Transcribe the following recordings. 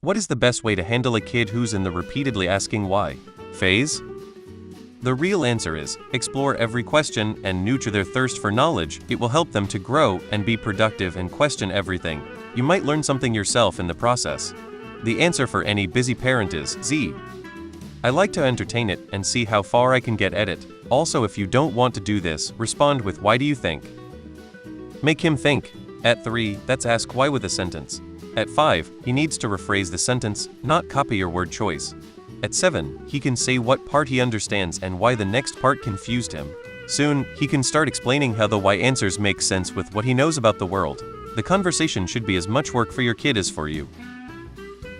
What is the best way to handle a kid who's in the repeatedly asking why phase? The real answer is, explore every question and nurture their thirst for knowledge. It will help them to grow and be productive and question everything. You might learn something yourself in the process. The answer for any busy parent is Z. I like to entertain it and see how far I can get at it. Also, if you don't want to do this, respond with why do you think? Make him think. At 3, that's ask why with a sentence. At 5, he needs to rephrase the sentence, not copy your word choice. At 7, he can say what part he understands and why the next part confused him. Soon, he can start explaining how the why answers make sense with what he knows about the world. The conversation should be as much work for your kid as for you.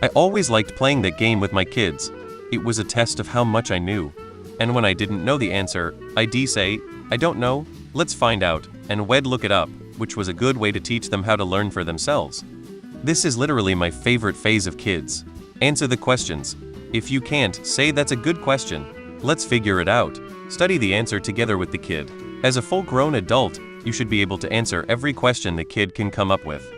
I always liked playing that game with my kids. It was a test of how much I knew. And when I didn't know the answer, I'd say, I don't know, let's find out, and we'd look it up, which was a good way to teach them how to learn for themselves. This is literally my favorite phase of kids. Answer the questions. If you can't, say that's a good question. Let's figure it out. Study the answer together with the kid. As a full-grown adult, you should be able to answer every question the kid can come up with.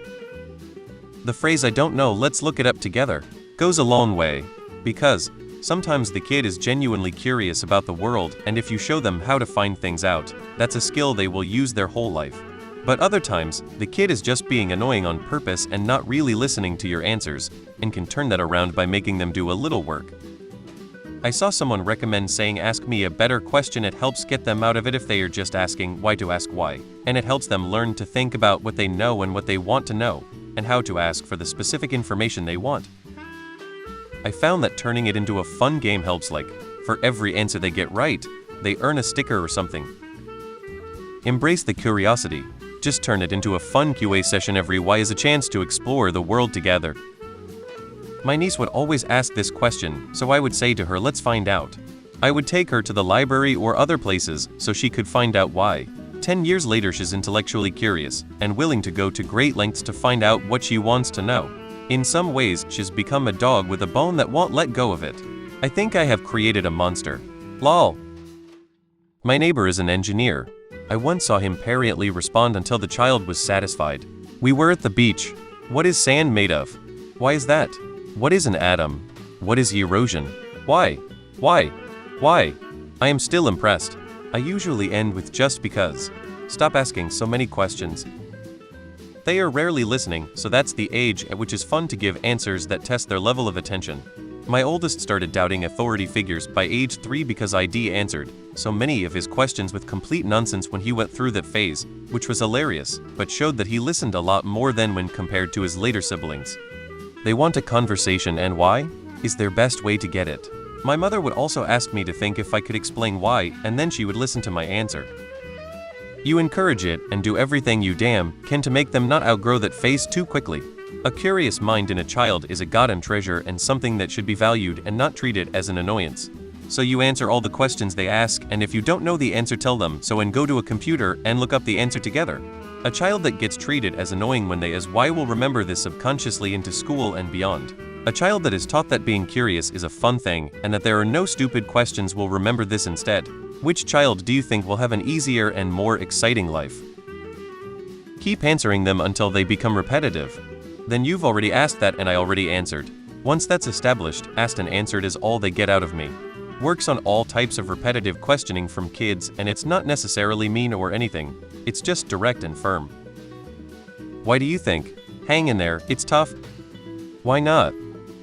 The phrase I don't know, let's look it up together, goes a long way. Because sometimes the kid is genuinely curious about the world, and if you show them how to find things out, that's a skill they will use their whole life. But other times, the kid is just being annoying on purpose and not really listening to your answers, and can turn that around by making them do a little work. I saw someone recommend saying ask me a better question. It helps get them out of it if they are just asking why to ask why, and it helps them learn to think about what they know and what they want to know, and how to ask for the specific information they want. I found that turning it into a fun game helps, like, for every answer they get right, they earn a sticker or something. Embrace the curiosity. Just turn it into a fun QA session. Every why is a chance to explore the world together. My niece would always ask this question, so I would say to her, let's find out. I would take her to the library or other places so she could find out why. 10 years later, she's intellectually curious and willing to go to great lengths to find out what she wants to know. In some ways, she's become a dog with a bone that won't let go of it. I think I have created a monster. Lol. My neighbor is an engineer. I once saw him patiently respond until the child was satisfied. We were at the beach. What is sand made of? Why is that? What is an atom? What is erosion? Why? Why? Why? I am still impressed. I usually end with just because. Stop asking so many questions. They are rarely listening, so that's the age at which it's fun to give answers that test their level of attention. My oldest started doubting authority figures by age 3 because ID answered so many of his questions with complete nonsense when he went through that phase, which was hilarious, but showed that he listened a lot more than when compared to his later siblings. They want a conversation, and why is their best way to get it. My mother would also ask me to think if I could explain why, and then she would listen to my answer. You encourage it and do everything you can to make them not outgrow that phase too quickly. A curious mind in a child is a goddamn treasure and something that should be valued and not treated as an annoyance. So you answer all the questions they ask, and if you don't know the answer, tell them so and go to a computer and look up the answer together. A child that gets treated as annoying when they ask why will remember this subconsciously into school and beyond. A child that is taught that being curious is a fun thing and that there are no stupid questions will remember this instead. Which child do you think will have an easier and more exciting life? Keep answering them until they become repetitive. Then you've already asked that and I already answered. Once that's established, asked and answered is all they get out of me. Works on all types of repetitive questioning from kids, and it's not necessarily mean or anything. It's just direct and firm. Why do you think? Hang in there, it's tough. Why not?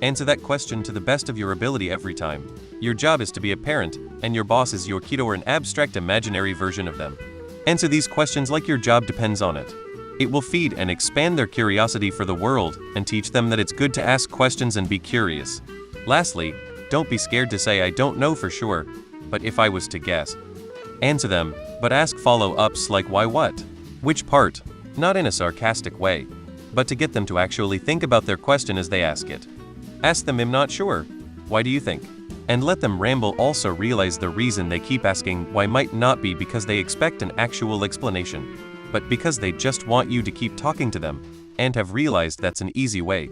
Answer that question to the best of your ability every time. Your job is to be a parent, and your boss is your kid or an abstract imaginary version of them. Answer these questions like your job depends on it. It will feed and expand their curiosity for the world and teach them that it's good to ask questions and be curious. Lastly, don't be scared to say I don't know for sure, but if I was to guess. Answer them, but ask follow-ups like why what? Which part? Not in a sarcastic way, but to get them to actually think about their question as they ask it. Ask them I'm not sure. Why do you think? And let them ramble. Also realize the reason they keep asking why might not be because they expect an actual explanation, but because they just want you to keep talking to them and have realized that's an easy way.